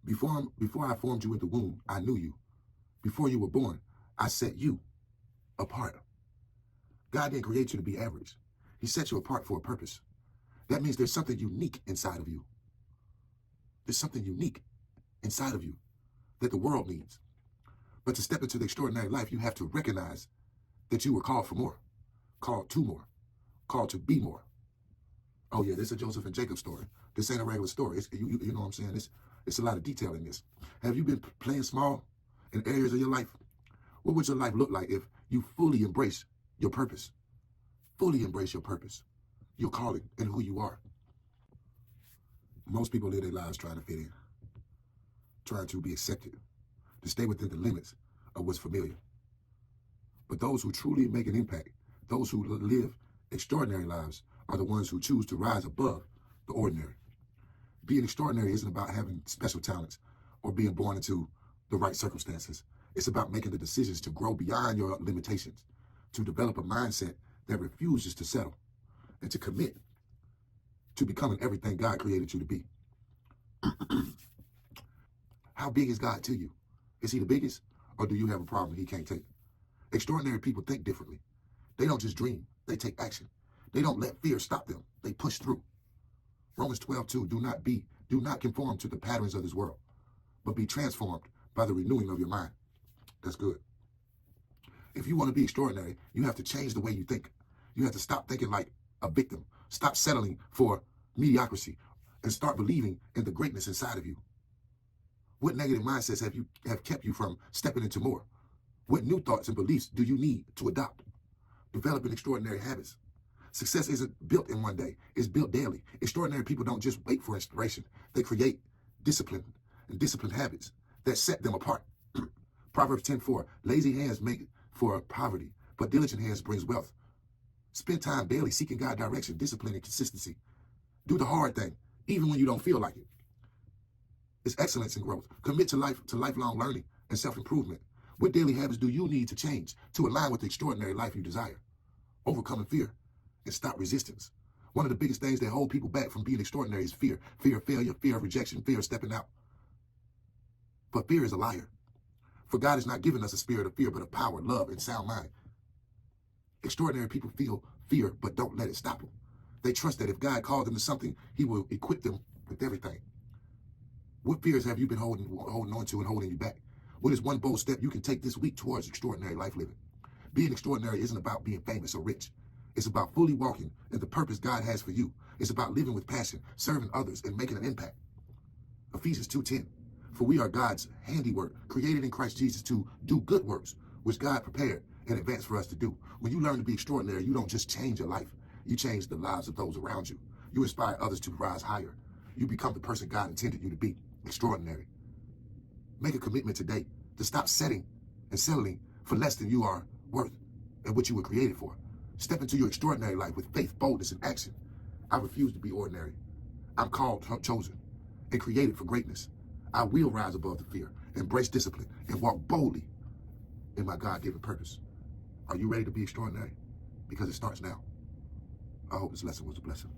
Before I formed you in the womb, I knew you. Before you were born, I set you apart. God didn't create you to be average. He set you apart for a purpose. That means there's something unique inside of you. There's something unique inside of you that the world needs. But to step into the extraordinary life, you have to recognize that you were called for more, called to more, called to be more. Oh yeah, this is a Joseph and Jacob story. This ain't a regular story. You know what I'm saying? It's a lot of detail in this. Have you been playing small in areas of your life? What would your life look like if you fully embrace your purpose? Fully embrace your purpose, your calling, and who you are. Most people live their lives trying to fit in, trying to be accepted, to stay within the limits of what's familiar. But those who truly make an impact, those who live extraordinary lives, are the ones who choose to rise above the ordinary. Being extraordinary isn't about having special talents or being born into the right circumstances. It's about making the decisions to grow beyond your limitations, to develop a mindset that refuses to settle, and to commit to becoming everything God created you to be. How big is God to you? Is he the biggest, or do you have a problem he can't take? Extraordinary people think differently. They don't just dream, they take action. They don't let fear stop them. They push through. Romans 12:2, do not conform to the patterns of this world, but be transformed by the renewing of your mind. That's good. If you want to be extraordinary, you have to change the way you think. You have to stop thinking like a victim. Stop settling for mediocrity and start believing in the greatness inside of you. What negative mindsets have kept you from stepping into more? What new thoughts and beliefs do you need to adopt? Developing extraordinary habits. Success isn't built in one day. It's built daily. Extraordinary people don't just wait for inspiration. They create discipline and disciplined habits that set them apart. Proverbs 10:4, lazy hands make for poverty, but diligent hands brings wealth. Spend time daily seeking God's direction, discipline, and consistency. Do the hard thing, even when you don't feel like it. It's excellence and growth. Commit to lifelong learning and self-improvement. What daily habits do you need to change to align with the extraordinary life you desire? Overcoming fear and stop resistance. One of the biggest things that hold people back from being extraordinary is fear. Fear of failure, fear of rejection, fear of stepping out. But fear is a liar. For God has not given us a spirit of fear, but of power, love, and sound mind. Extraordinary people feel fear, but don't let it stop them. They trust that if God called them to something, he will equip them with everything. What fears have you been holding on to and holding you back? What is one bold step you can take this week towards extraordinary life living? Being extraordinary isn't about being famous or rich. It's about fully walking in the purpose God has for you. It's about living with passion, serving others, and making an impact. Ephesians 2:10, for we are God's handiwork, created in Christ Jesus to do good works, which God prepared in advance for us to do. When you learn to be extraordinary, you don't just change your life. You change the lives of those around you. You inspire others to rise higher. You become the person God intended you to be, extraordinary. Make a commitment today to stop setting and settling for less than you are worth and what you were created for. Step into your extraordinary life with faith, boldness, and action. I refuse to be ordinary. I'm called, chosen, and created for greatness. I will rise above the fear, embrace discipline, and walk boldly in my God-given purpose. Are you ready to be extraordinary? Because it starts now. I hope this lesson was a blessing.